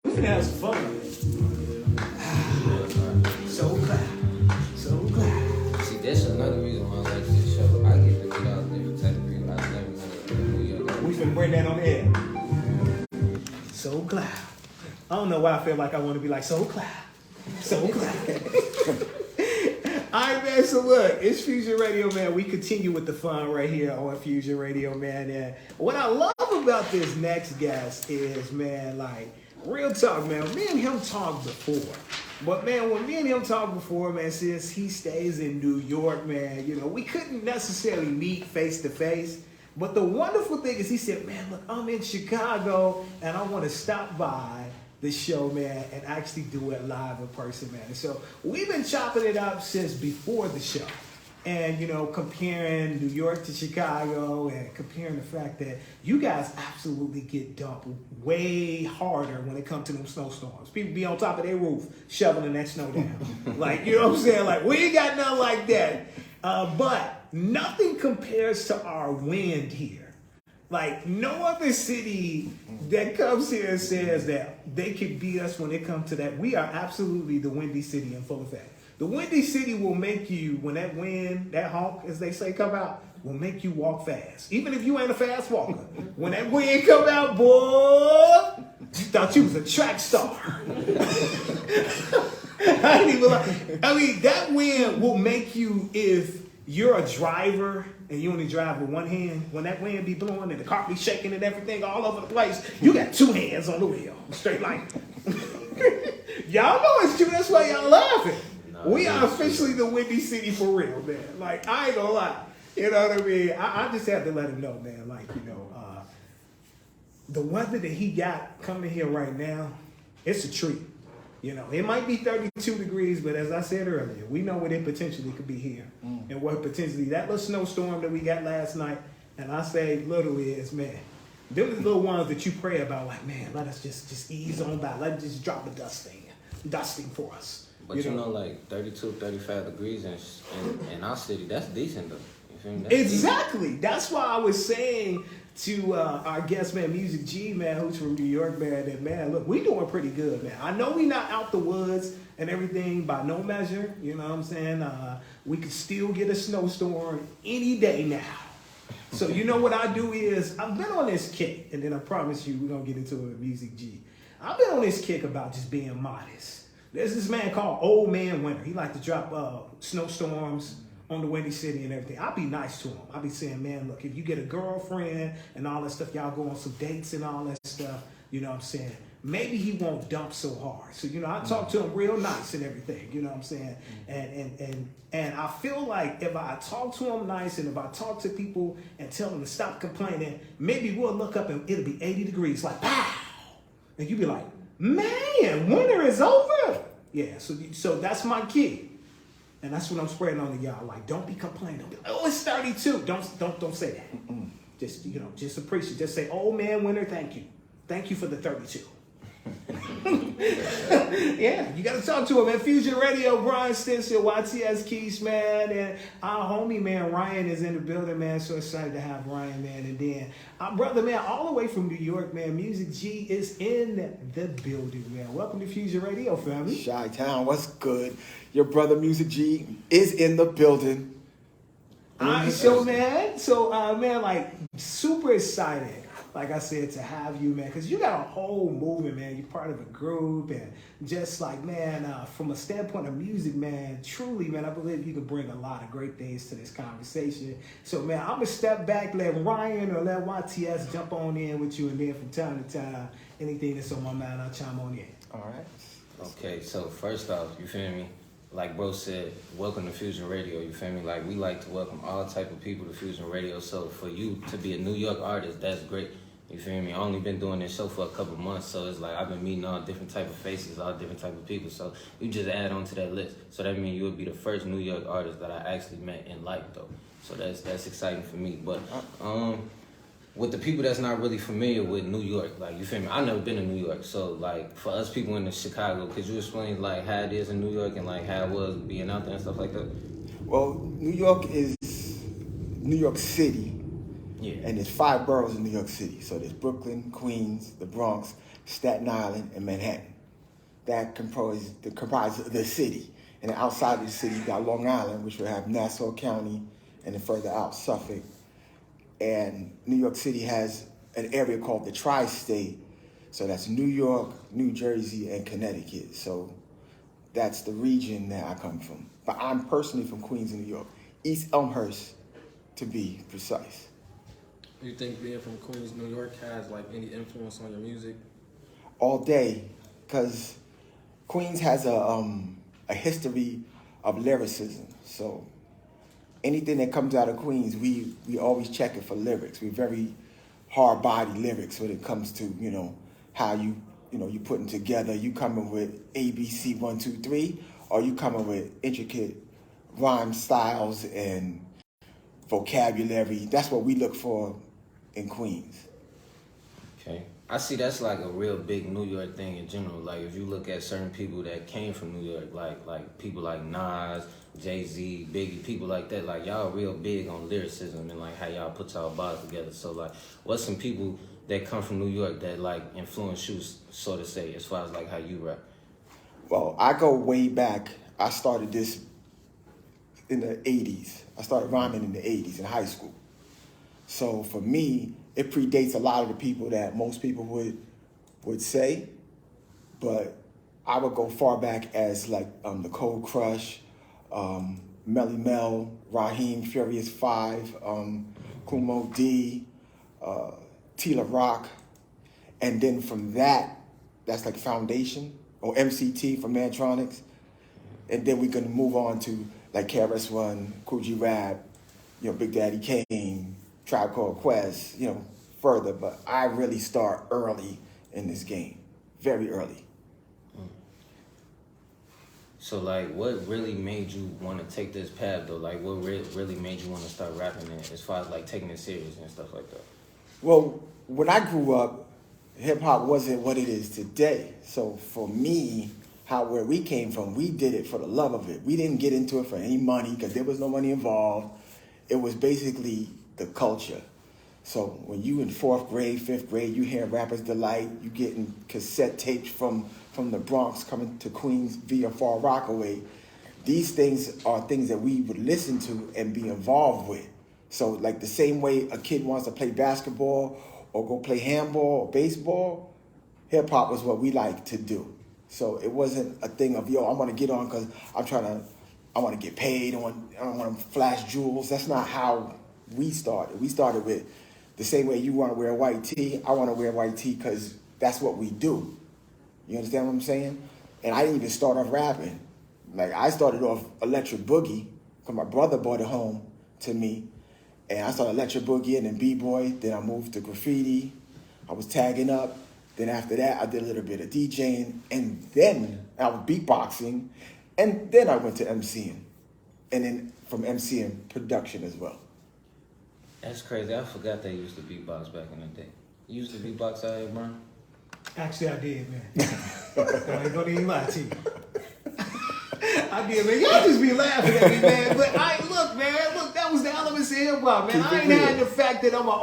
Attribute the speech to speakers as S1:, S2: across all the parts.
S1: We can have some fun. So glad. So glad.
S2: See, that's another reason why I like this show. I get to meet all different type of people. I never met in New York.
S1: We finna bring that on the air. So glad. I don't know why I feel like I want to be like, so glad. So glad. All right, man, so look, it's Fusion Radio, man. We continue with the fun right here on Fusion Radio, man. And what I love about this next guest is, man, like, real talk, man. Me and him talked before. But, man, when me and him talked before, man, since he stays in New York, man, you know, we couldn't necessarily meet face to face. But the wonderful thing is he said, man, look, I'm in Chicago, and I want to stop by the show, man, and actually do it live in person, man. And so we've been chopping it up since before the show. And, you know, comparing New York to Chicago and comparing the fact that you guys absolutely get dumped way harder when it comes to them snowstorms. People be on top of their roof shoveling that snow down. Like, you know what I'm saying? Like, we ain't got nothing like that. But nothing compares to our wind here. Like, no other city that comes here and says that they can beat us when it comes to that. We are absolutely the windy city in full effect. The windy city will make you, when that wind, that honk, as they say, come out, will make you walk fast. Even if you ain't a fast walker. When that wind come out, boy, you thought you was a track star. I mean, that wind will make you, if you're a driver and you only drive with one hand, when that wind be blowing and the car be shaking and everything all over the place, you got two hands on the wheel, straight like. Y'all know it's true, that's why y'all laughing. No, we are officially the windy city for real, man. Like, I ain't gonna lie. You know what I mean? I just have to let him know, man, like, you know, the weather that he got coming here right now, it's a treat. You know, it might be 32 degrees, but as I said earlier, we know what it potentially could be here. And what potentially, that little snowstorm that we got last night, and I say little is, man, them are the little ones that you pray about, like, man, let us just ease on by. Let us just drop a dusting for us.
S2: But you know, like 32, 35 degrees in our city, that's decent though. You feel me? That's
S1: exactly.
S2: Decent.
S1: That's why I was saying to our guest, man, Musik G, man, who's from New York, man, that, man, look, we doing pretty good, man. I know we not out the woods and everything by no measure, you know what I'm saying? We could still get a snowstorm any day now. So you know what I do is, I've been on this kick, and then I promise you we're going to get into it with Musik G. I've been on this kick about just being modest. There's this man called Old Man Winter. He like to drop snowstorms on the windy city and everything. I'll be nice to him. I'll be saying, man, look, if you get a girlfriend and all that stuff, y'all go on some dates and all that stuff, you know what I'm saying? Maybe he won't dump so hard. So, you know, I talk to him real nice and everything, you know what I'm saying? And I feel like if I talk to him nice and if I talk to people and tell them to stop complaining, maybe we'll look up and it'll be 80 degrees, like, pow! And you'll be like, man, winter is over. Yeah, so that's my key. And that's what I'm spreading on to y'all. Like, don't be complaining. Don't be like, oh, it's 32. Don't say that. Just, you know, just appreciate. Just say, oh man, winter, thank you. Thank you for the 32. Yeah, you got to talk to him, man. Fusion Radio, Brian Stencil, YTS Keys, man. And our homie, man, Ryan is in the building, man. So excited to have Ryan, man. And then our brother, man, all the way from New York, man, Musik G is in the building, man. Welcome to Fusion Radio, family.
S3: Chi-Town, what's good? Your brother, Musik G, is in the building.
S1: Man, like, super excited, like I said, to have you, man, because you got a whole movement, man. You're part of a group, and just like, man, from a standpoint of music, man, truly, man, I believe you can bring a lot of great things to this conversation. So, man, I'm going to step back, let Ryan or let YTS jump on in with you, and then from time to time, anything that's on my mind, I'll chime on in.
S3: All right.
S2: Okay, so first off, you feel me? Like bro said, welcome to Fusion Radio, you feel me? Like, we like to welcome all type of people to Fusion Radio, so for you to be a New York artist, that's great, you feel me? I only been doing this show for a couple months, so it's like I've been meeting all different type of faces, all different type of people, so you just add on to that list. So that means you would be the first New York artist that I actually met in life, though. So that's exciting for me. But with the people that's not really familiar with New York, like, you feel me? I've never been to New York, so like for us people in Chicago, could you explain like how it is in New York and like how it was being out there and stuff like that?
S3: Well, New York is New York City.
S2: Yeah.
S3: And there's 5 boroughs in New York City. So there's Brooklyn, Queens, the Bronx, Staten Island, and Manhattan. That comprises the city. And outside of the city, you got Long Island, which will have Nassau County, and then further out, Suffolk. And New York City has an area called the Tri-State. So that's New York, New Jersey, and Connecticut. So that's the region that I come from. But I'm personally from Queens, New York. East Elmhurst, to be precise.
S4: You think being from Queens, New York has like any influence on your music?
S3: All day, because Queens has a history of lyricism. So anything that comes out of Queens, we always check it for lyrics. We're very hard body lyrics when it comes to, how you putting together, you coming with ABC 1, 2, 3, or you coming with intricate rhyme styles and vocabulary. That's what we look for in Queens.
S2: Okay. I see that's like a real big New York thing in general. Like if you look at certain people that came from New York, like people like Nas, Jay-Z, Biggie, people like that, like y'all real big on lyricism and like how y'all put y'all bars together. So like what's some people that come from New York that like influence you, so to say, as far as like how you rap?
S3: Well, I go way back. I started this in the 80s. I started rhyming in the 80s in high school. So for me, it predates a lot of the people that most people would say, but I would go far back as like the Cold Crush, Melly Mel, Raheem, Furious 5, Kumo D, Tila Rock, and then from that's like Foundation, or MCT from Mantronics, and then we can move on to like KRS-One, Cool G Rap, Big Daddy Kane, Tribe Called Quest, further, but I really start early in this game, very early.
S2: So like, what really made you want to take this path though? Like, what really made you want to start rapping it, as far as like taking it serious and stuff like that?
S3: Well, when I grew up, hip hop wasn't what it is today. So for me, where we came from, we did it for the love of it. We didn't get into it for any money because there was no money involved. It was basically the culture. So when you in 4th grade, 5th grade, you hear Rapper's Delight, you getting cassette tapes from the Bronx coming to Queens via Far Rockaway. These things are things that we would listen to and be involved with. So like the same way a kid wants to play basketball or go play handball or baseball, hip hop was what we like to do. So it wasn't a thing of, I want to get on because I want to get paid, I want to flash jewels. That's not how we started. We started with the same way you want to wear a white tee, I want to wear a white tee because that's what we do. You understand what I'm saying? And I didn't even start off rapping. Like I started off Electric Boogie because my brother brought it home to me. And I started Electric Boogie and then B-Boy. Then I moved to graffiti. I was tagging up. Then after that, I did a little bit of DJing. And then I was beatboxing. And then I went to MCing. And then from MCing, production as well.
S2: That's crazy. I forgot they used to beatbox back in the day. You used to beatbox out here, bro?
S1: Actually, I did, man. I ain't gonna even lie to you. I did, man. Y'all just be laughing at me, man. But look, that was the elements of hip hop, man. I ain't had the fact that I'm an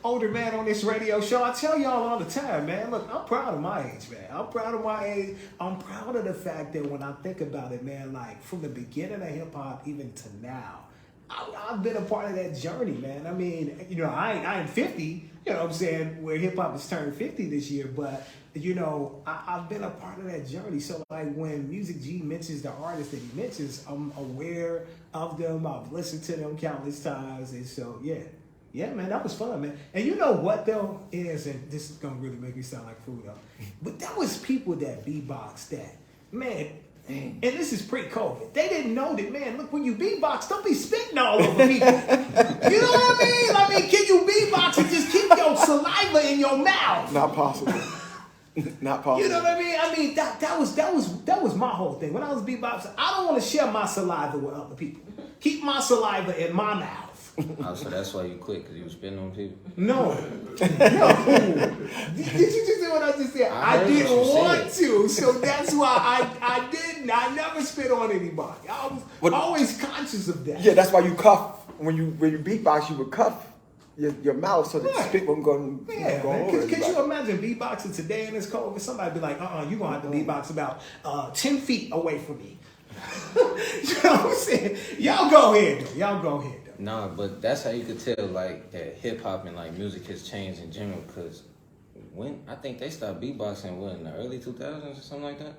S1: older man on this radio show. I tell y'all all the time, man. Look, I'm proud of my age, man. I'm proud of my age. I'm proud of the fact that when I think about it, man, like from the beginning of hip hop even to now, I've been a part of that journey, man. I mean, I am 50, you know what I'm saying, where hip hop has turned 50 this year, but I've been a part of that journey. So like when Musik G mentions the artists that he mentions, I'm aware of them. I've listened to them countless times. And so, yeah, man, that was fun, man. And you know what though is, and this is gonna really make me sound like food though, but that was people that beatbox that, man. And this is pre-COVID. They didn't know that, man, look, when you beatbox, don't be spitting all over people. You know what I mean? Can you beatbox and just keep your saliva in your mouth?
S3: Not possible. Not possible.
S1: You know what I mean? That was my whole thing. When I was beatboxing, I don't want to share my saliva with other people. Keep my saliva in my mouth.
S2: Oh, so that's why you quit, because you were spitting on people?
S1: No. Did you just see what I just said? I didn't want to, so that's why I didn't. I never spit on anybody. I was always conscious of that.
S3: Yeah, that's why you cuff. When you beatbox, you would cuff your mouth so that the spit won't go,
S1: Yeah,
S3: go
S1: man.
S3: over.
S1: Could you imagine beatboxing today in this COVID? Somebody be like, you're going to have to beatbox about 10 feet away from me. You know what I'm saying? Y'all go ahead, though.
S2: Nah, but that's how you could tell like that hip hop and like music has changed in general. Cause when I think they stopped beatboxing in the early 2000s or something like that.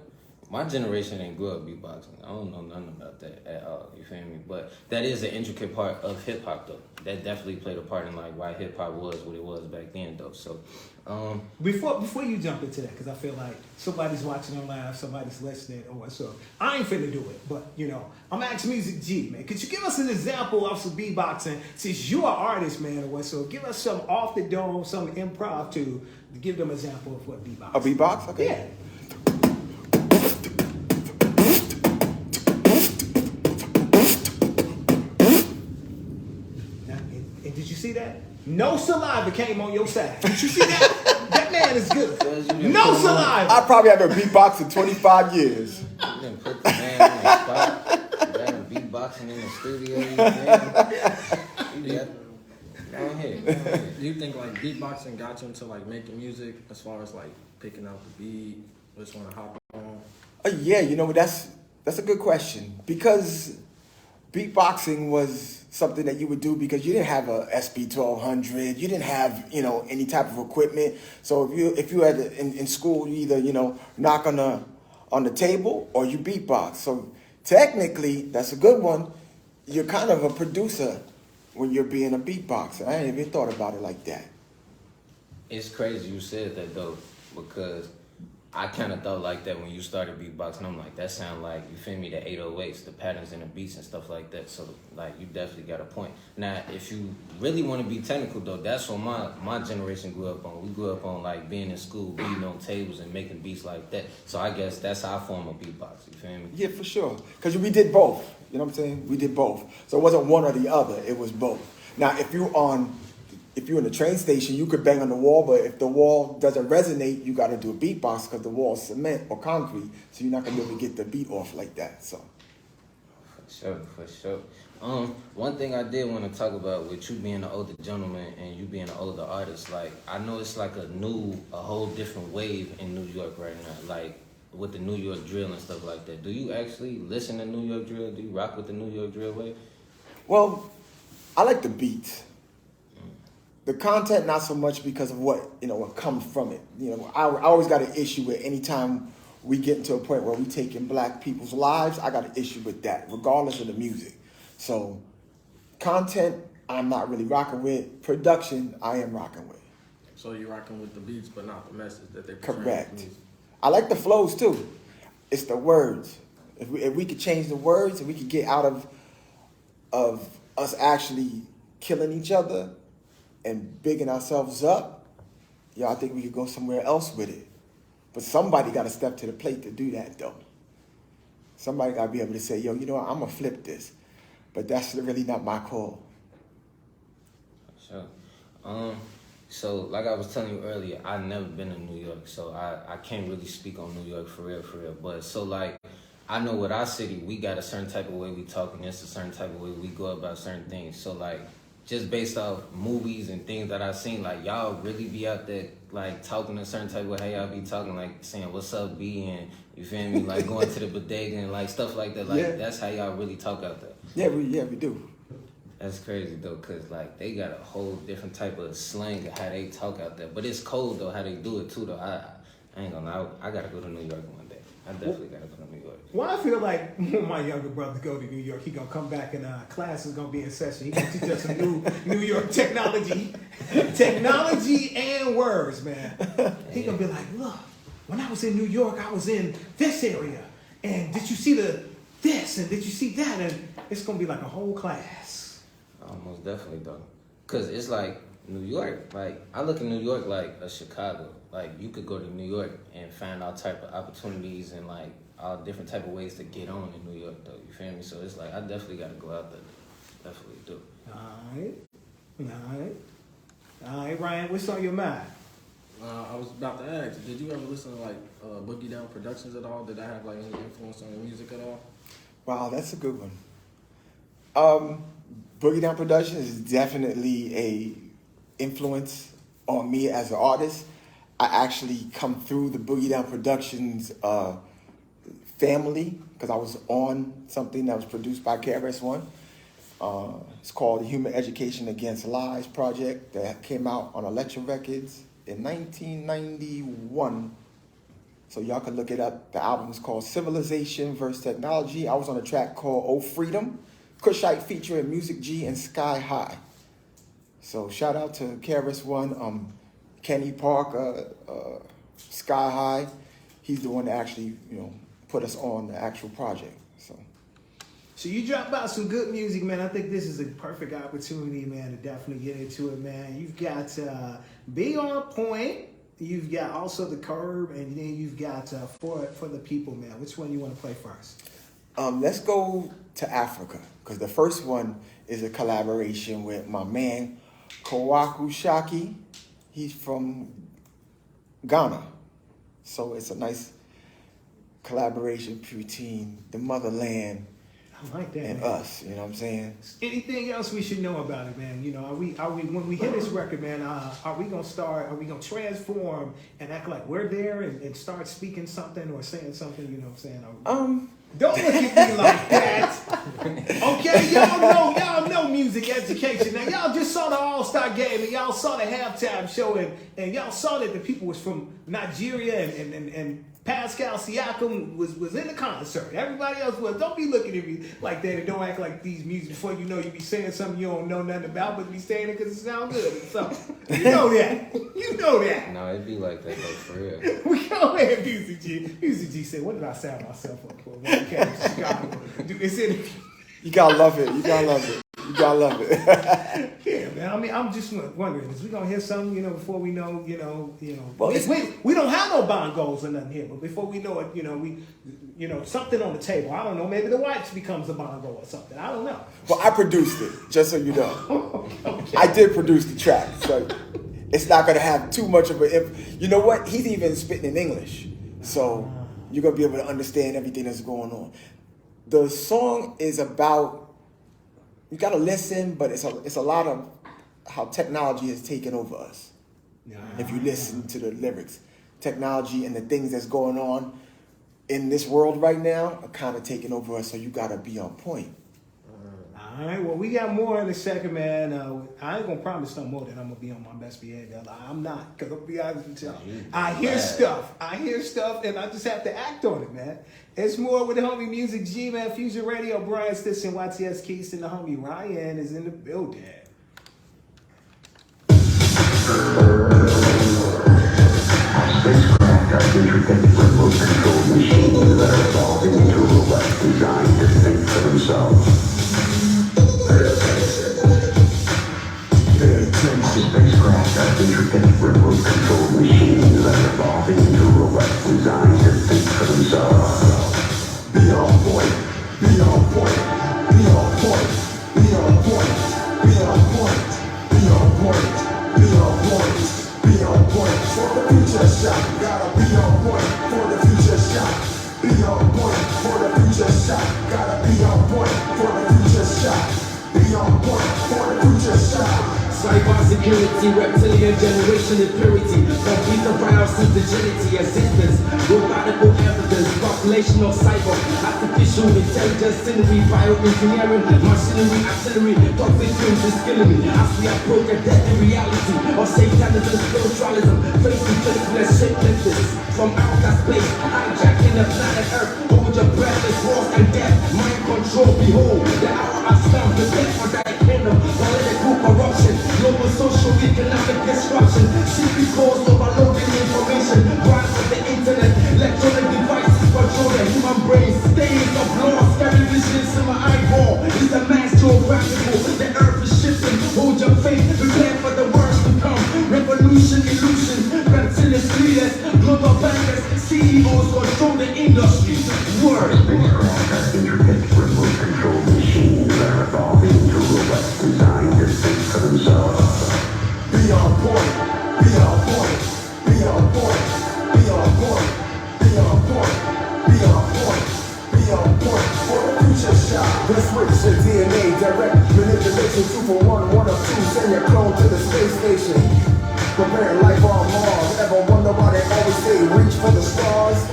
S2: My generation ain't grew up beatboxing. I don't know nothing about that at all. You feel me? But that is an intricate part of hip hop though. That definitely played a part in like why hip hop was what it was back then though. So
S1: before you jump into that, because I feel like somebody's watching on live, somebody's listening, or so I ain't finna do it. But you know, I'm asking Music G, man. Could you give us an example of some beatboxing? Since you are an artist, man, or what? So give us some off the dome, some improv to give them an example of what beatbox.
S3: A beatbox? Okay.
S1: Yeah. And did you see that? No saliva came on your side. Did you see that? That man is good. No saliva.
S3: I probably haven't beatboxed in 25 years.
S2: you done put the man on the spot. You got him beatboxing in the studio. Go ahead.
S4: Do you think like beatboxing got you into like making music as far as like picking out the beat, just want to hop on?
S3: Yeah, you know, that's a good question, because beatboxing was something that you would do because you didn't have a SB1200, you didn't have, you know, any type of equipment. So if you had in school, you either, you know, knock on the table or you beatbox. So technically, that's a good one. You're kind of a producer when you're being a beatboxer. I ain't even thought about it like that.
S2: It's crazy you said that though, because I kind of thought like that when you started beatboxing. I'm like, that sound like, you feel me, the 808s, the patterns and the beats and stuff like that. So like, you definitely got a point. Now, if you really want to be technical though, that's what my generation grew up on. We grew up on like being in school, beating on tables and making beats like that. So I guess that's our form of beatbox. You feel me?
S3: Yeah, for sure. Because we did both. You know what I'm saying? We did both. So it wasn't one or the other. It was both. Now, if you're in the train station, you could bang on the wall, but if the wall doesn't resonate, you got to do a beatbox because the wall is cement or concrete, so you're not going to be able to get the beat off like that. So,
S2: for sure. One thing I did want to talk about with you being an older gentleman and you being an older artist, like I know it's like a whole different wave in New York right now, like with the New York drill and stuff like that. Do you actually listen to New York drill? Do you rock with the New York drill wave?
S3: well, I like the beats. The content, not so much because of what comes from it. You know, I always got an issue with any time we get into a point where we taking black people's lives. I got an issue with that, regardless of the music. So, content, I'm not really rocking with. Production, I am rocking with.
S4: So you're rocking with the beats, but not the message that they're portraying.
S3: Correct. I like the flows too. It's the words. If we could change the words, and we could get out of us actually killing each other and bigging ourselves up, I think we could go somewhere else with it. But somebody got to step to the plate to do that, though. Somebody got to be able to say, you know what, I'm going to flip this. But that's really not my call.
S2: Sure. So, like I was telling you earlier, I've never been to New York, so I can't really speak on New York for real. But so, like, I know with our city, we got a certain type of way we talk, and it's a certain type of way we go about certain things. So, like, just based off movies and things that I've seen, like, y'all really be out there, like, talking a certain type of way, how y'all be talking, like, saying, what's up, B, and, you feel me, like, going to the bodega and, like, stuff like that. Like, that's how y'all really talk out there.
S3: Yeah, we do.
S2: That's crazy, though, because, like, they got a whole different type of slang of how they talk out there. But it's cold, though, how they do it, too, though. I ain't gonna lie, I gotta go to New York one day. I definitely gotta go to New York.
S1: Well, I feel like when my younger brother go to New York, he gonna come back and class is gonna be in session. He gonna teach us some New York technology and words, man. He gonna be like, look, when I was in New York, I was in this area, and did you see this, and did you see that, and it's gonna be like a whole class.
S2: Almost definitely, though, cause it's like New York. Like I look at New York like a Chicago. Like you could go to New York and find all type of opportunities and like all different type of ways to get on in New York, though. You feel me? So it's like I definitely got to go out there. Definitely do.
S1: All right, Ryan, what's on your mind?
S4: I was about to ask, did you ever listen to like Boogie Down Productions at all? Did that have like any influence on your music at all?
S3: Wow, that's a good one. Boogie Down Productions is definitely influence on me as an artist. I actually come through the Boogie Down Productions family because I was on something that was produced by KRS-One. It's called the Human Education Against Lies project that came out on Elektra Records in 1991. So y'all can look it up. The album is called Civilization vs. Technology. I was on a track called Oh Freedom, Kushite featuring Musik G and Sky High. So shout out to KRS-One, Kenny Parker, Sky High. He's the one that actually, put us on the actual project.
S1: So you dropped out some good music, man. I think this is a perfect opportunity, man, to definitely get into it, man. You've got Be On Point. You've got also The Curb, and then you've got For the People, man. Which one you want to play first?
S3: Let's go to Africa, because the first one is a collaboration with my man, Kwaku Shaki. He's from Ghana. So it's a nice collaboration between the motherland
S1: I like that,
S3: and
S1: man.
S3: us, you know what I'm saying?
S1: Anything else we should know about it, man? Are we when we hit this record, man, are we gonna transform and act like we're there and start speaking something or saying something, you know what I'm saying? Don't look at me like that. Okay, y'all know music education. Now y'all just saw the All-Star game and y'all saw the halftime show and y'all saw that the people was from Nigeria and Pascal Siakam was in the concert. Everybody else was. Don't be looking at me like that and don't act like these music before you know you be saying something you don't know nothing about, but be saying it because it sounds good. So you know that. You know that.
S2: No, it'd be like that though, for real.
S1: We go ahead, Music G. Music G said, "What did I sound myself up for? When we came to Chicago, it's in."
S3: You gotta love it. You gotta love it. You gotta love it.
S1: Yeah, man. I mean, I'm just wondering, is we gonna hear something, before we know,
S3: Well,
S1: we don't have no bongos or nothing here, but before we know it, we, something on the table. I don't know. Maybe the Wipes becomes a bongo or something. I don't know.
S3: Well, I produced it, just so you know.
S1: Okay.
S3: I did produce the track, so it's not gonna have too much of a. You know what? He's even spitting in English, so you're gonna be able to understand everything that's going on. The song is about. You gotta listen, but it's a lot of how technology has taken over us. If you listen to the lyrics, technology and the things that's going on in this world right now are kind of taking over us. So you gotta be on point.
S1: All right, well, we got more in a second, man. I ain't gonna promise no more that I'm gonna be on my best behavior. I'm not, because I'll be honest with y'all. I hear stuff, and I just have to act on it, man. It's more with the homie Musik G, man. Fusion Radio, Brian Stisson, YTS Keyston, the homie Ryan is in the building.
S5: Spacecraft are intricate remote control machines that are evolving into robots designed to think for themselves. Spacecraft are intricate remote control machines that are evolving into robots designed to think for themselves. Be on point, be on point, be on point, be on point, be on point, be on point, be on point, be on point for the future shot. Gotta be on point for the future shot. Be on point for the future shot. Gotta be on point for the future shot. Be on point for the future shot.
S6: Cyber security, reptilian generation impurity, computer viruses, agility, assistance, robotical evidence, population of cyber, artificial intelligence, scenery, bioengineering, machinery, artillery, toxic fumes is killing me. As we approach a deadly reality of satanism, spiritualism, face to face, let's shake like this. From outer space, hijacking the planet Earth, hold your breath, it's wars and death, mind control, behold, the hour has come, prepare for thy kingdom, political corruption, global social economic disruption, secret cause overloading information, rise of the internet, electronic devices control the human brain, stains of lost, carry visions in my eyeball, it's a mass geographical, the earth is shifting, hold your faith, prepare for the worst to come, revolution, illusion, reptilian leaders, global bankers, CEOs control the industry, word.
S5: Spacecraft are intricate remote control machines that are evolving into robots designed to think for themselves.
S3: Be on point, be on point, be on point, be on point, be on point, be on point, be on point for the future shot.
S5: Then switch your DNA, direct manipulation, 2 for 1, 1 of 2, send your clone to the space station. Preparing life on Mars, ever wonder why they always say reach for the stars?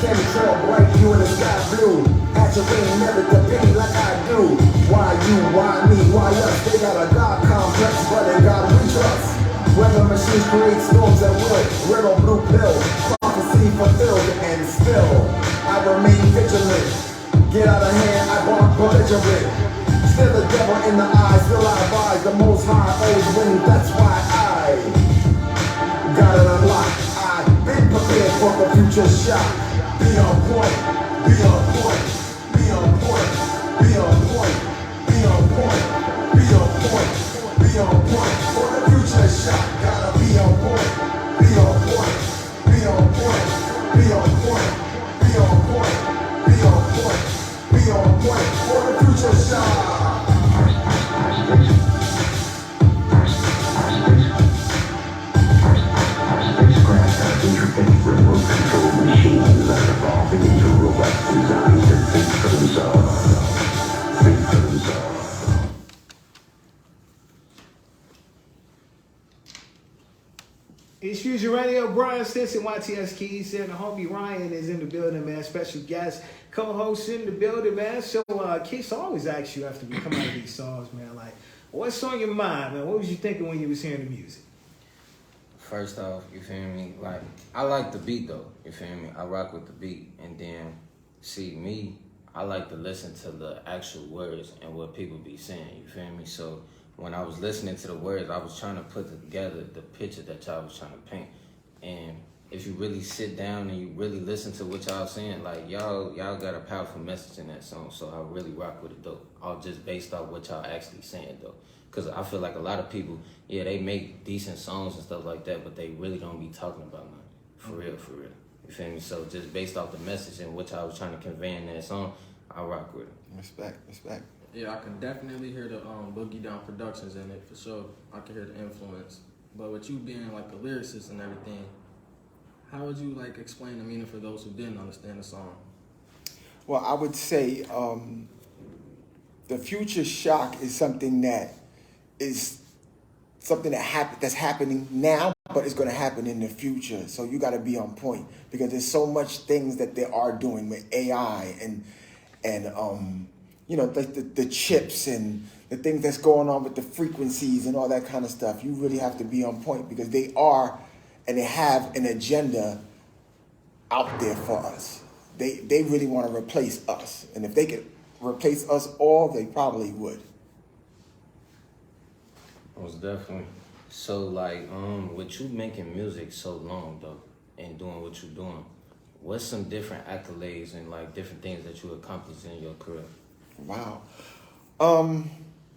S5: Chemtrail bright, you in the sky blue. At your ring, never debate like I do. Why you, why me, why us? They got a God complex, but they gotta reach us. Weather machines create storms at will. Red or blue pill, prophecy fulfilled, and still I remain vigilant. Get out of hand, I bark belligerent. Still the devil in the eye, still I advise. The most high always wins, that's why I got it unlocked. I've been prepared for the future shock. Be on point, be on point, be on point, be on point, be on point, be on point, be on point. For the future shock, gotta be on point, be on point, be on point, be on point, be on point, be on point, be on point. For the future shock. Spacecraft are intricate remote control machines that are evolving into robots designed to think for themselves. Think for themselves.
S1: It's Fusion Radio, Brian Stinson, YTS Keys, and the homie Ryan is in the building, man. Special guest, co-host in the building, man. So, Keith, I always ask you after we come out of these songs, man, like, what's on your mind, man? What was you thinking when you was hearing the music?
S2: First off, you feel me? Like, I like the beat though, you feel me? I rock with the beat. And then, see, me, I like to listen to the actual words and what people be saying, you feel me? So, when I was listening to the words, I was trying to put together the picture that y'all was trying to paint. And if you really sit down and you really listen to what y'all saying, like, y'all got a powerful message in that song. So I really rock with it though, all just based off what y'all actually saying though. Because I feel like a lot of people, yeah, they make decent songs and stuff like that, but they really don't be talking about nothing. For real, for real. You feel me? So just based off the message and what y'all was trying to convey in that song, I rock with it.
S3: Respect.
S4: Yeah, I can definitely hear the Boogie Down Productions in it for sure. I can hear the influence. But with you being like the lyricist and everything, how would you like explain the meaning for those who didn't understand the song?
S3: Well, I would say the future shock is something that that's happening now, but it's going to happen in the future. So you got to be on point because there's so much things that they are doing with AI and the chips and the things that's going on with the frequencies and all that kind of stuff. You really have to be on point because they are and they have an agenda out there for us. They really want to replace us. And if they could replace us all, they probably would.
S2: Most definitely. So like, with you making music so long though, and doing what you're doing, what's some different accolades and like different things that you accomplished in your career?
S3: Wow.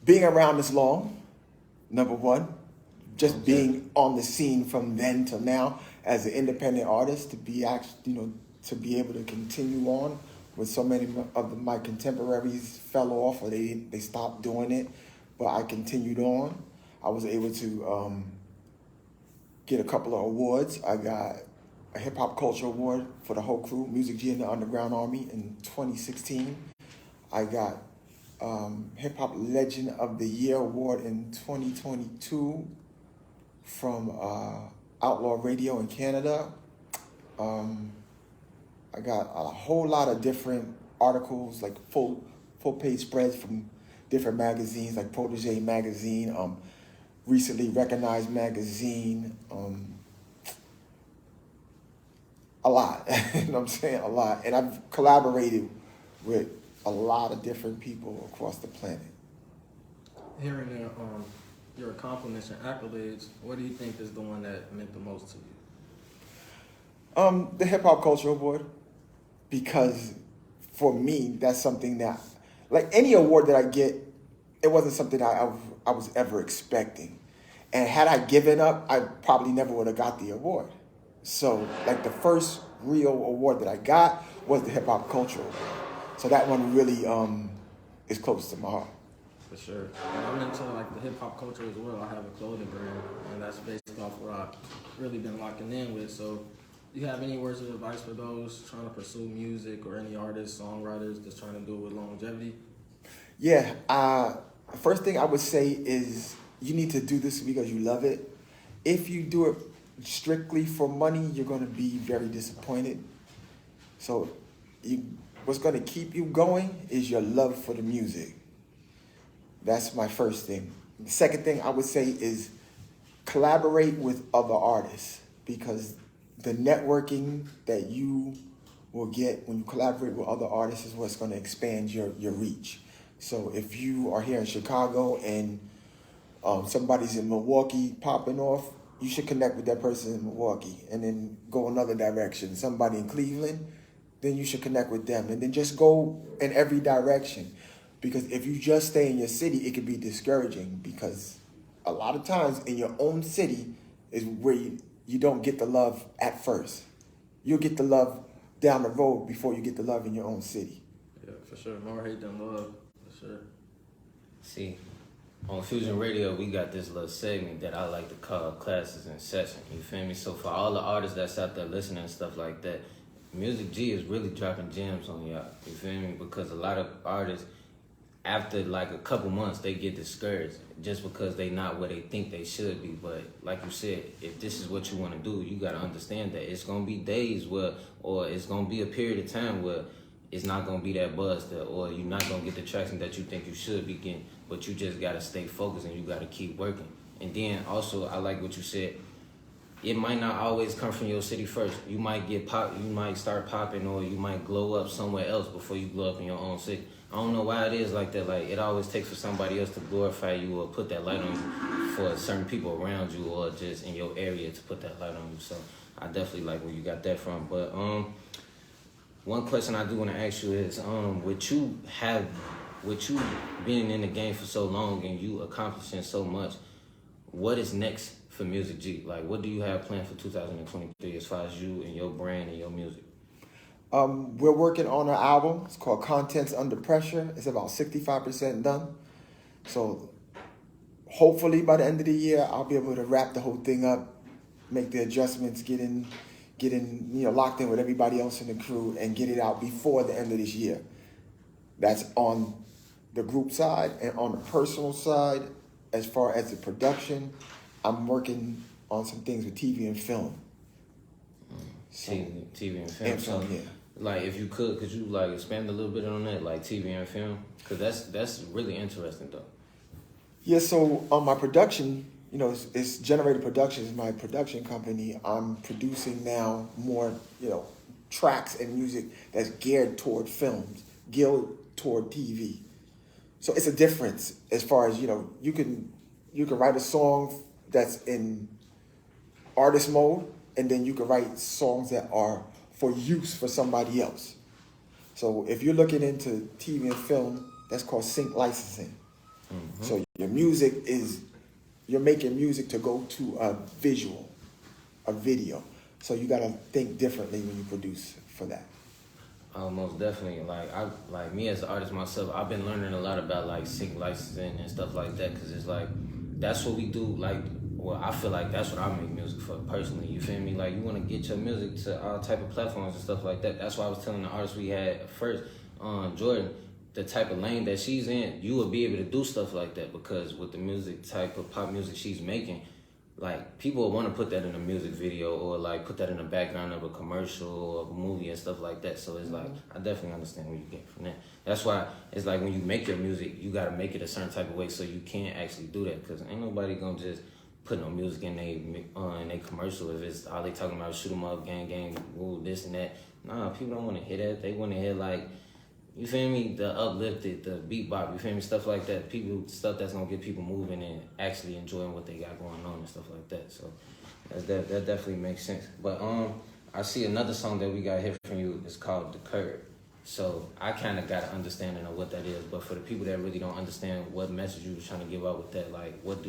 S3: Being around this long, number one, just being on the scene from then till now as an independent artist to be to be able to continue on with so many of my contemporaries fell off or they stopped doing it, but I continued on. I was able to get a couple of awards. I got a Hip Hop Culture Award for the whole crew, Music G and the Underground Army in 2016. I got Hip Hop Legend of the Year Award in 2022 from Outlaw Radio in Canada. I got a whole lot of different articles, like full page spreads from different magazines, like Protégé magazine, recently recognized magazine, a lot. You know what I'm saying? A lot. And I've collaborated with a lot of different people across the planet.
S4: Hearing your accomplishments and accolades, what do you think is the one that meant the most to you?
S3: The Hip Hop Culture Award, because for me, that's something that, like any award that I get, it wasn't something I was ever expecting. And had I given up, I probably never would have got the award. So, like the first real award that I got was the Hip Hop Culture Award. So that one really is close to my heart.
S4: For sure. And I'm into like the hip hop culture as well. I have a clothing brand, and that's based off where I've really been locking in with. So, do you have any words of advice for those trying to pursue music or any artists, songwriters that's trying to do it with longevity?
S3: Yeah. First thing I would say is you need to do this because you love it. If you do it strictly for money, you're going to be very disappointed. So, what's going to keep you going is your love for the music. That's my first thing. The second thing I would say is collaborate with other artists, because the networking that you will get when you collaborate with other artists is what's going to expand your reach. So if you are here in Chicago and somebody's in Milwaukee popping off, you should connect with that person in Milwaukee and then go another direction. Somebody in Cleveland, then you should connect with them, and then just go in every direction. Because if you just stay in your city, it can be discouraging, because a lot of times in your own city is where you don't get the love at first. You'll get the love down the road before you get the love in your own city.
S4: Yeah, for sure. More hate than love, for sure.
S2: See, on Fusion Radio, we got this little segment that I like to call Classes in Session. You feel me? So for all the artists that's out there listening and stuff like that, Music G is really dropping gems on y'all. You feel me? Because a lot of artists, after like a couple months, they get discouraged just because they not where they think they should be. But like you said, if this is what you want to do, you got to understand that it's going to be days where, or it's going to be a period of time where it's not going to be that buzz there, or you're not going to get the traction that you think you should be getting. But you just got to stay focused and you got to keep working. And then also, I like what you said. It might not always come from your city first. You might get pop, you might start popping, or you might glow up somewhere else before you glow up in your own city. I don't know why it is like that. Like, it always takes for somebody else to glorify you or put that light on you, for certain people around you or just in your area to put that light on you. So I definitely like where you got that from. But one question I do want to ask you is, with you being in the game for so long and you accomplishing so much, what is next for Music G? Like, what do you have planned for 2023 as far as you and your brand and your music?
S3: We're working on an album. It's called Contents Under Pressure. It's about 65% done. So hopefully by the end of the year, I'll be able to wrap the whole thing up, make the adjustments, get in, locked in with everybody else in the crew, and get it out before the end of this year. That's on the group side. And on the personal side, as far as the production, I'm working on some things with TV and film. So,
S2: TV and film. So,
S3: yeah.
S2: Like, if you could you like expand a little bit on that, like TV and film? Because that's really interesting, though.
S3: Yeah, so on my production, it's Generated Productions, my production company. I'm producing now more, tracks and music that's geared toward films, geared toward TV. So it's a difference as far as, you can write a song that's in artist mode, and then you can write songs that are for use for somebody else. So if you're looking into TV and film, that's called sync licensing. Mm-hmm. So you're making music to go to a video. So you gotta think differently when you produce for that.
S2: Most definitely. Like me as an artist myself, I've been learning a lot about like sync licensing and stuff like that, because it's like that's what we do. Like, well, I feel like that's what I make music for personally. You feel me? Like, you want to get your music to all type of platforms and stuff like that. That's why I was telling the artist we had first, Jordan, the type of lane that she's in, you will be able to do stuff like that, because with the music type of pop music she's making, like, people will want to put that in a music video or like put that in the background of a commercial or a movie and stuff like that. So it's like, I definitely understand where you get from that. That's why it's like when you make your music, you got to make it a certain type of way so you can't actually do that, because ain't nobody gonna just put no music in they commercial if it's all they talking about shoot 'em up, gang, woo, this and that. Nah, people don't want to hear that. They want to hear, like, you feel me, the uplifted, the beat bop, you feel me, stuff like that. Stuff that's gonna get people moving and actually enjoying what they got going on and stuff like that. So that definitely makes sense. But I see another song that we got here from you. It's called The Curb. So I kind of got an understanding of what that is. But for the people that really don't understand what message you were trying to give out with that, like, what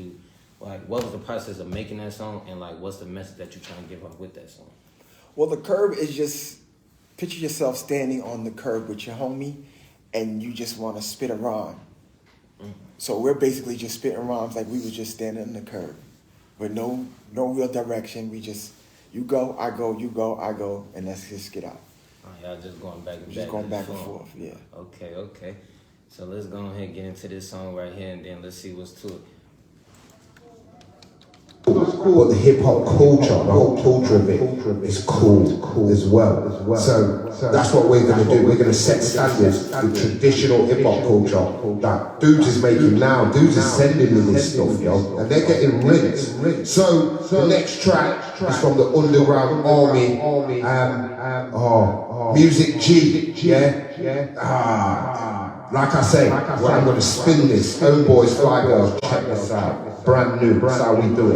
S2: was the process of making that song, and like, what's the message that you're trying to give out with that song?
S3: Well, The Curb is just, picture yourself standing on the curb with your homie, and you just want to spit a rhyme. Mm-hmm. So we're basically just spitting rhymes like we were just standing on the curb with no real direction. We just, you go, I go, you go, I go, and let's just get out.
S2: Oh, y'all just going back and
S3: just
S2: back.
S3: Going back and forth, yeah.
S2: Okay. So let's go ahead and get into this song right here, and then let's see what's to it.
S7: But the hip hop culture, the whole culture of it is cool as well. So that's what we're going to do. We're going to set standards with traditional hip hop culture that dudes is making now. Dudes is sending me this stuff, yo, and they're getting rinsed. So the next track is from the Underground Army. Musik G, like I say, well, I'm going to spin this. Homeboys, Fly Girls, check this out. Brand new, that's how we do it.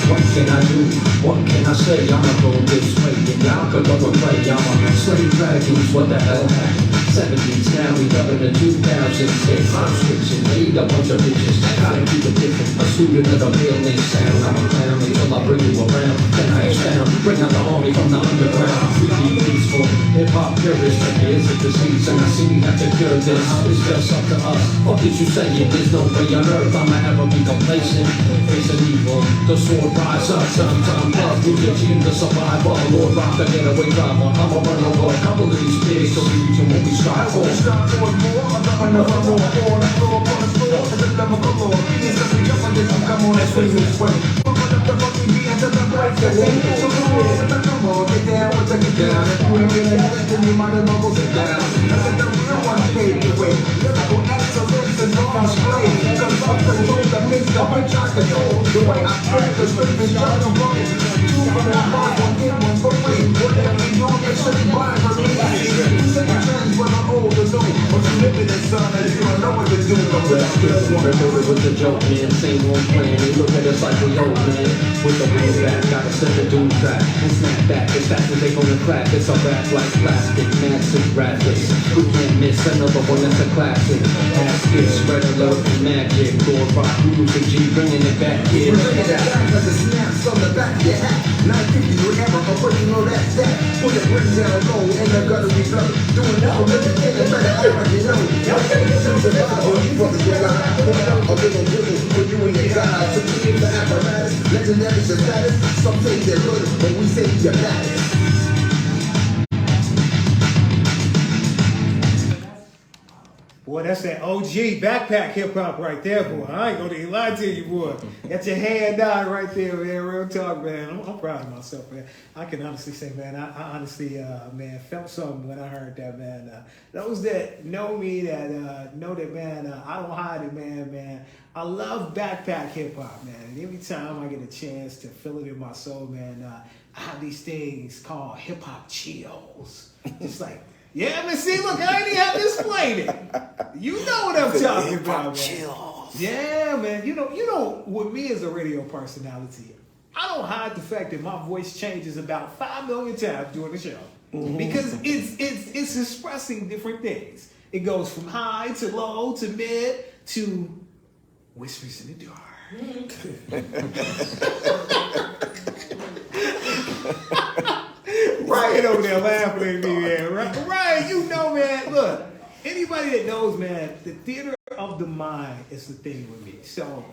S6: What can I do? What can I say? I'ma go this way, and y'all could go and play. I'm a slave dragons, what the hell happened? 70s, now we up in the 2000s. Hip hop switching, made a bunch of bitches. Gotta keep it different, a student of the million sound. I'm a clown until I bring you around. Then I expound, bring out the army from the underground. We be peaceful, hip hop purists. Here's a disease, and I see we have to cure this. It's just up to us. What did you say? There's no way on earth I'ma ever be complacent. Facing evil, the sword rise up. Sometime love, we achieve the survival. Lord rock the getaway driver. I'ma run over a couple of these pigs so we reach what we strive for. With the joke, man, same one plan. They look at us like we old, man. With the wheel back, gotta send the doom track and snap back as fast as they gonna clap. It's a rap like plastic, massive rappers. We can't miss another one that's a classic. Basket, spread alert and magic. Lord rock, Musik G, bringing it back here.
S8: Bring it back like the snaps on the back of your hat. 950 whatever, but you know that's that. Put your brain down low in the gutter we flow. Doing all of the things and try to act like you know. Y'all can't get to the level, you brothers get out. A little drizzle for you and your guys. So we give the apparatus, legendary status. Some say they're good, but we say you're bad.
S1: Boy, that's that OG backpack hip hop right there, boy. I ain't gonna even lie to you, boy. Got your hand down right there, man. Real talk, man. I'm proud of myself, man. I can honestly say, man, I honestly, man, felt something when I heard that, man. Those that know me, that know that, man, I don't hide it, man. I love backpack hip hop, man. And every time I get a chance to feel it in my soul, man, I have these things called hip hop chills. Just like. Yeah, but see, look, I ain't even have to explain it. You know what I'm talking about, man. Yeah, man. You know, with me as a radio personality, I don't hide the fact that my voice changes about 5 million times during the show. Because it's expressing different things. It goes from high to low to mid to whispers in the dark. Ryan over there laughing at me, man. Ryan, you know, man, look, anybody that knows, man, the theater of the mind is the thing with me. So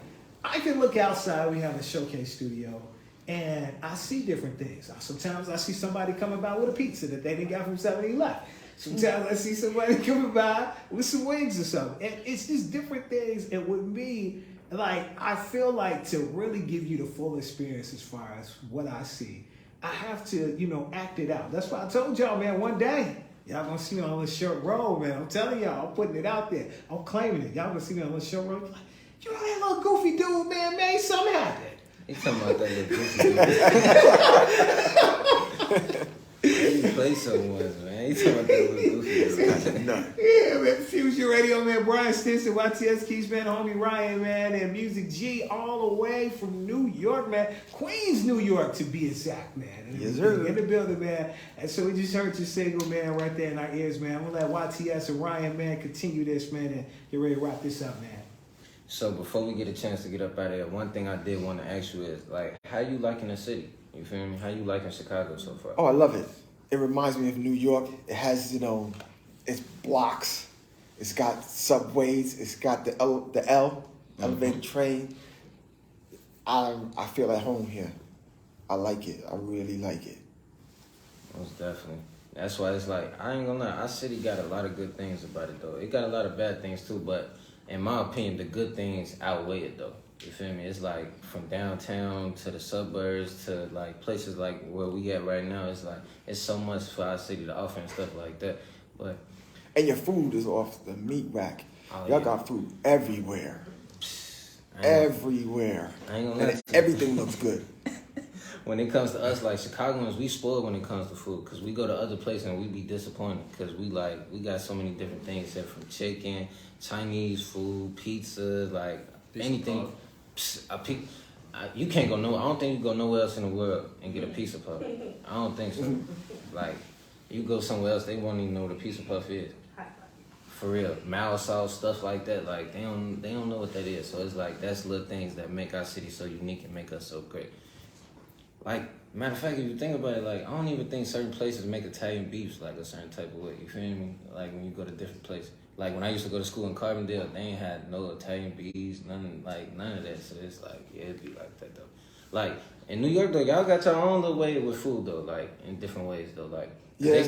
S1: I can look outside, we have a showcase studio, and I see different things. Sometimes I see somebody coming by with a pizza that they didn't get from 7-Eleven. Sometimes I see somebody coming by with some wings or something. And it's just different things. And with me, like, I feel like to really give you the full experience as far as what I see, I have to, act it out. That's why I told y'all, man, one day, y'all gonna see me on this short road, man. I'm telling y'all, I'm putting it out there. I'm claiming it. Y'all gonna see me on this short road. Like, you know that little goofy dude, man, made something happen.
S2: He talking about that little goofy dude. He play something once, man. He talking about that little goofy dude.
S1: Yeah, man. Fusion Radio, man. Brian Stinson, YTS Keys, man. Homie Ryan, man. And Musik G all the way from New York, man. Queens, New York, to be exact, man.
S3: Yes, sir.
S1: In the building, man. And so we just heard your single, man, right there in our ears, man. I'm going to let YTS and Ryan, man, continue this, man, and get ready to wrap this up, man.
S2: So before we get a chance to get up out of there, one thing I did want to ask you is, like, how you liking the city? You feel me? How you liking Chicago so far?
S3: Oh, I love it. it reminds me of New York. It has, you know, it's blocks. It's got subways. It's got the elevated train. I feel at home here. I like it. I really like it.
S2: Most definitely. That's why it's like, I ain't gonna lie, our city got a lot of good things about it though. It got a lot of bad things too, but in my opinion, the good things outweigh it though. You feel me? It's like from downtown to the suburbs to like places like where we at right now. It's like, it's so much for our city to offer and stuff like that. But
S3: And your food is off the meat rack.
S2: Oh,
S3: Y'all
S2: yeah.
S3: got food everywhere.
S2: I ain't-
S3: Everywhere.
S2: I ain't gonna
S3: And
S2: lie to you.
S3: everything looks good.
S2: When it comes to us, like Chicagoans, we spoiled when it comes to food because we go to other places and we be disappointed because we got so many different things here from chicken, Chinese food, pizza, like
S4: Pizza
S2: anything.
S4: puff.
S2: You can't go I don't think you go nowhere else in the world and get a pizza puff. I don't think so. Like you go somewhere else, they won't even know what a pizza puff is. For real, Mao sauce, stuff like that. Like they don't know what that is. So it's like that's little things that make our city so unique and make us so great. Like, matter of fact, if you think about it, like, I don't even think certain places make Italian beefs like a certain type of way. You feel me? Like, when you go to different places. Like, when I used to go to school in Carbondale, they ain't had no Italian beefs, none of that. So it's like, yeah, it'd be like that, though. Like, in New York, though, y'all got your own little way with food, though, like, in different ways, though. Like,
S3: Yeah.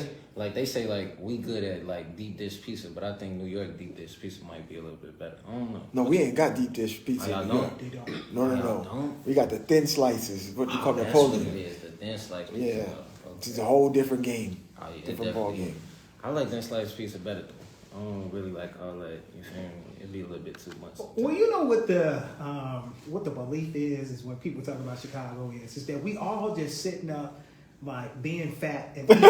S2: they say, like, we good at, like, deep dish pizza, but I think New York deep dish pizza might be a little bit better. I don't know.
S3: No, we ain't got deep dish pizza.
S2: Oh,
S3: in
S2: y'all
S3: New York.
S1: They don't.
S3: No,
S2: Y'all don't?
S3: We got the thin slices, what you call
S2: That's what it
S3: Napoleon.
S2: is, the thin slice pizza.
S3: Yeah.
S2: Okay.
S3: It's a whole different game.
S2: Oh, yeah,
S3: Different ball
S2: definitely.
S3: game.
S2: I like thin slice pizza better though. I don't really like all that. You feel me? It'd be a little bit too much.
S1: Well, you know what the belief is when people talk about Chicago is that we all just sitting up like being fat and eating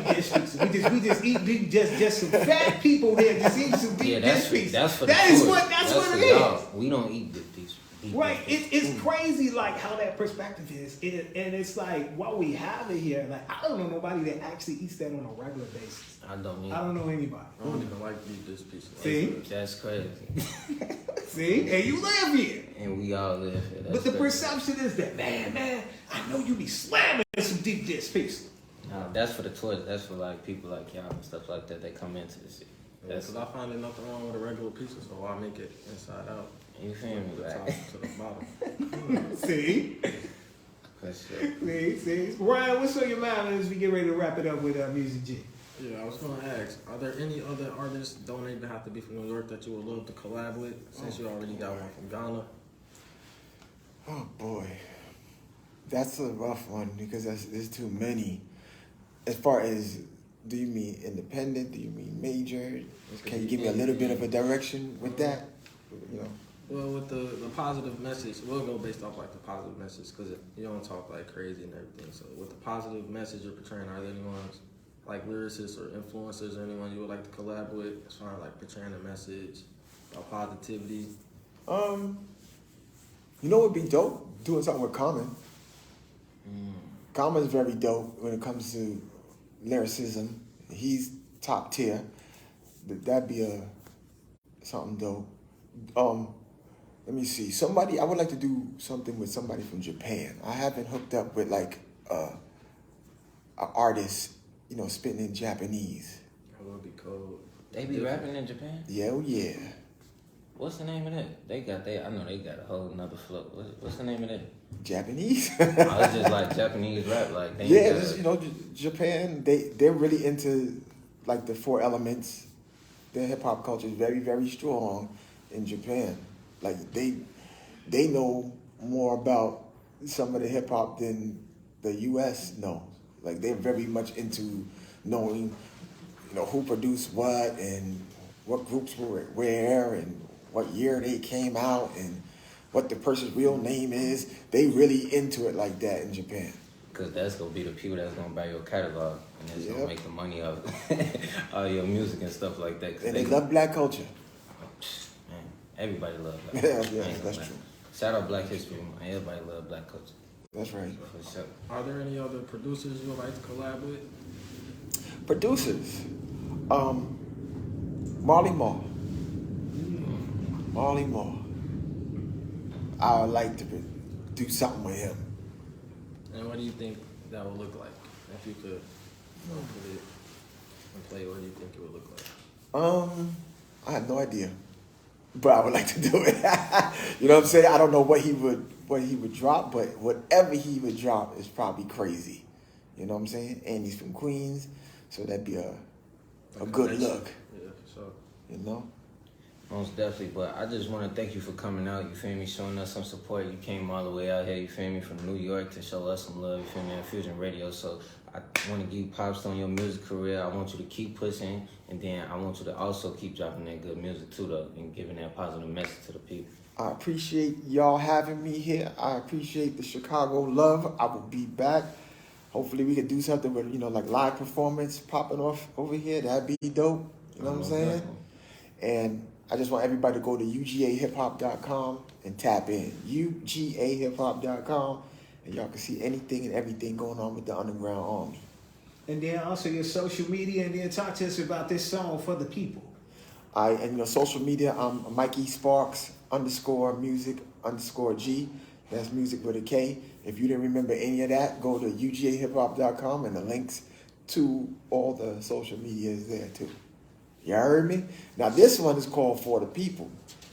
S1: deep dish pizza. We just eat just some fat people here just eating some deep
S2: Yeah,
S1: dish pizza.
S2: that's for
S1: That
S2: the
S1: is
S2: tourists.
S1: that's what
S2: for
S1: it is.
S2: y'all. We don't eat these.
S1: Right, it's crazy like how that perspective is, and it's like what we have it here. Like I don't know nobody that actually eats that on a regular basis.
S2: I don't eat.
S1: I don't know anybody.
S4: I don't even like deep dish pizza.
S1: See,
S2: That's crazy.
S1: see, and you live here.
S2: And we all live here. That's
S1: But the
S2: crazy.
S1: perception is that man, I know you be slamming some deep dish pizza.
S2: Nah, that's for the tourists. That's for like people like y'all and stuff like that. They come into the city. That's
S4: Because I find there's nothing wrong with a regular pizza, so why make it inside out?
S2: you feel me,
S4: From the top
S2: right?
S4: to the bottom.
S1: See,
S2: For sure.
S1: see. Ryan, what's on your mind as we get ready to wrap it up with Music G?
S4: Yeah, I was gonna ask, are there any other artists, don't even have to be from New York, that you would love to collab with, since you already got one from Ghana?
S3: Oh boy, that's a rough one because there's too many. As far as, do you mean independent? Do you mean major? Can you give me a little bit of a direction with that? You know.
S4: Well, with the positive message, we'll go based off like the positive message, because you don't talk like crazy and everything. So with the positive message you're portraying, are there anyone like lyricists or influencers or anyone you would like to collab with as far as like portraying a message about positivity?
S3: You know what would be dope? Doing something with Common. Common's very dope when it comes to lyricism. He's top tier. That'd be something dope. Let me see. I would like to do something with somebody from Japan. I haven't hooked up with like an artist, you know, spitting in Japanese.
S4: That would be cool.
S2: They be rapping in Japan?
S3: Yeah, oh yeah.
S2: What's the name of that? I know they got a whole nother flow. What's the name of that?
S3: Japanese?
S2: Oh, it's just like Japanese rap, like they
S3: Yeah,
S2: got-
S3: just, you know, Japan, they're really into like the four elements. Their hip hop culture is very, very strong in Japan. Like they know more about some of the hip hop than the US knows. Like they're very much into knowing, you know, who produced what and what groups were where and what year they came out and what the person's real name is. They really into it like that in Japan.
S2: Cause that's gonna be the people that's gonna buy your catalog and that's gonna
S3: Yep.
S2: make the money off all your music and stuff like that. 'Cause
S3: And they love black culture.
S2: Man, everybody love black
S3: Yeah,
S2: culture.
S3: yeah,
S2: I ain't gonna
S3: that's
S2: lie.
S3: true.
S2: Shout out Black History Month. Everybody love black culture
S3: That's right.
S2: for sure.
S4: Are there any other producers you would like to collab with?
S3: Producers. Marley Marl. Marley Marl. I would like to do something with him.
S4: And what do you think that would look like if you could and play? What do you think it would look like?
S3: I have no idea, but I would like to do it. You know what I'm saying? I don't know what he would drop, but whatever he would drop is probably crazy. You know what I'm saying? And he's from Queens, so that'd be a good look.
S4: Yeah, for sure.
S3: You know?
S2: Most definitely, but I just want to thank you for coming out, you feel me, showing us some support. You came all the way out here, you feel me, from New York to show us some love, you feel me, on Fusion Radio. So I want to give you props on your music career. I want you to keep pushing, and then I want you to also keep dropping that good music too, though, and giving that positive message to the people.
S3: I appreciate y'all having me here. I appreciate the Chicago love. I will be back. Hopefully we could do something with, like live performance popping off over here. That'd be dope. You know what I'm saying?
S2: Definitely.
S3: And I just want everybody to go to ugahiphop.com and tap in. ugahiphop.com, and y'all can see anything and everything going on with the Underground Army.
S1: And then also your social media, and then talk to us about this song for the people.
S3: Social media, I'm Mikey Sparks _music_G. That's music with a K. If you didn't remember any of that, go to ugahiphop.com, and the links to all the social media is there too. You heard me? Now this one is called For the People,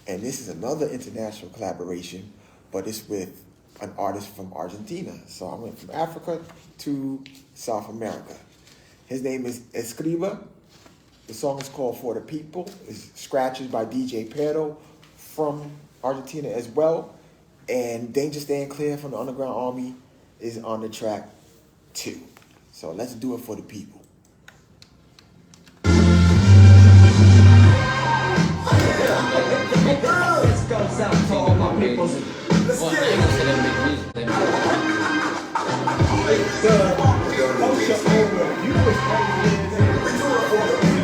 S3: and this is another international collaboration, but it's with an artist from Argentina. So I went from Africa to South America. His name is Escriba. The song is called For the People. It's scratches by DJ Pero from Argentina as well. And Danger Stand Clear from the Underground Army is on the track too. So let's do it for the people.
S6: This goes out to all my people.
S2: Well, I ain't gonna say that make music. That
S1: You know what's crazy is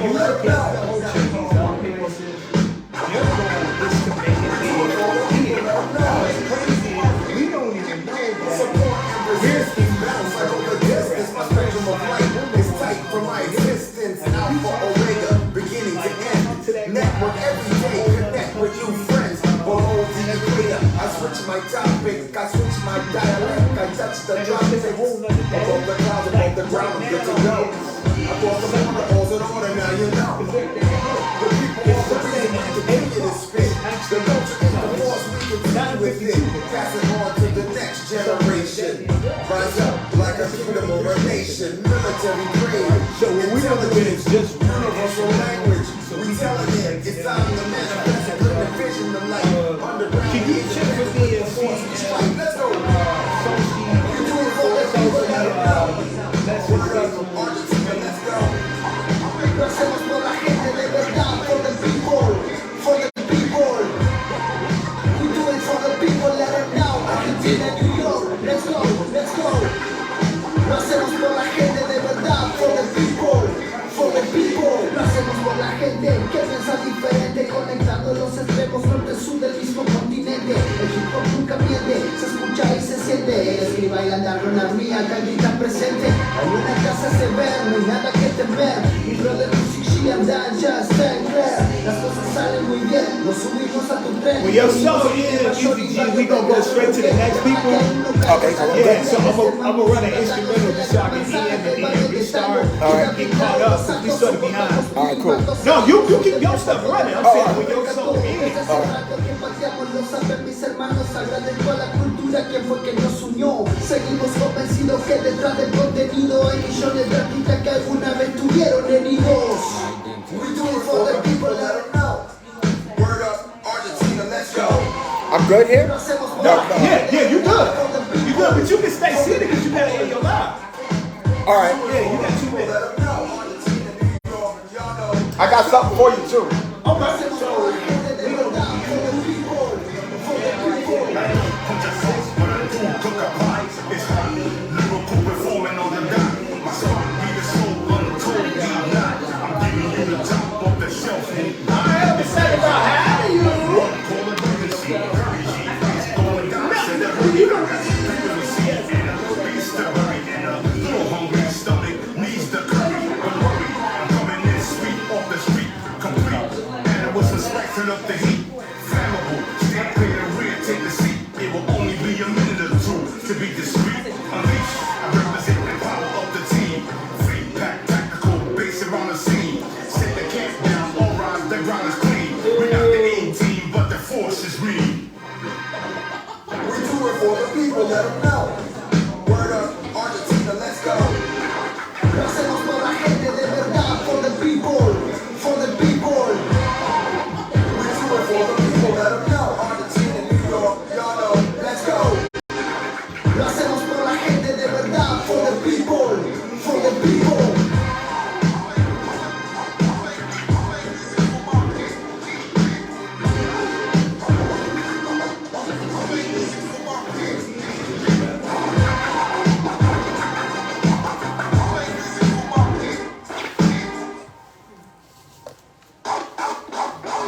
S1: you look at the culture these other people says, your goal is to make it big. What's crazy is we don't even know that we're
S8: Bounce like over distance, my spectrum of light is tight from my existence. Alpha, Omega, beginning to end. Network every day, connect with new friends. Below the equator, I switch my topic, I switch my dialect, I touch the tropics. Above the clouds, above the ground, I'm good to go. I brought the order, all's in order, now you know. The people are the reason why the media is spit. The culture is the force, we continue with it. Pass it on to the next generation. Rise up like a kingdom or a nation, military grade.
S1: So what we gonna do is just
S8: universal language. We telling it, it's time to manifest a clear vision of life. Underground,
S1: can you check for DSC?
S8: let's go. We do it for the people that know. Word up from Argentina, let's go. Lo hacemos por la gente de verdad, for the people, for the people. We do it for the people, let them know. Argentina, New York, let's go, let's go. Lo hacemos por la gente de verdad, for the people, for the people. Lo hacemos por la gente que piensa diferente, conectando los extremos norte-sur del mismo continente. El hip hop nunca miente, se escucha y se siente. El escriba y la narrona mía, calvita presente. Hay una casa severa, no hay nada que temer. Mi brother Musik, she and Dan, just stand clear. Las cosas salen muy bien, nos subimos a tu tren.
S1: Well, your show is Music G. We gonna go straight to the next people.
S3: Okay,
S1: Yeah, so I'm gonna run an instrumental just so I can end and then restart.
S3: All right.
S1: Get caught up. We sort of behind.
S3: All right, cool.
S1: No, you keep your stuff running. I'm saying when your song ends.
S8: Mis hermanos, agradezco a la cultura que fue que nos unió. Seguimos convencidos que detrás del contenido hay millones de artistas que alguna vez tuvieron heridos. We do it for the people, let them know. Word up, Argentina, let's go.
S3: I'm good here?
S8: Lo hacemos por
S3: No,
S8: la
S3: no.
S8: gente.
S1: Yeah, you good. You good, but you can stay seated because you gotta end your live.
S3: All right.
S1: Yeah, you got 2 minutes.
S8: Let them know, Argentina, New York, y'all know.
S3: I got something for you too.
S1: Okay, so
S8: Respect to let 'em know.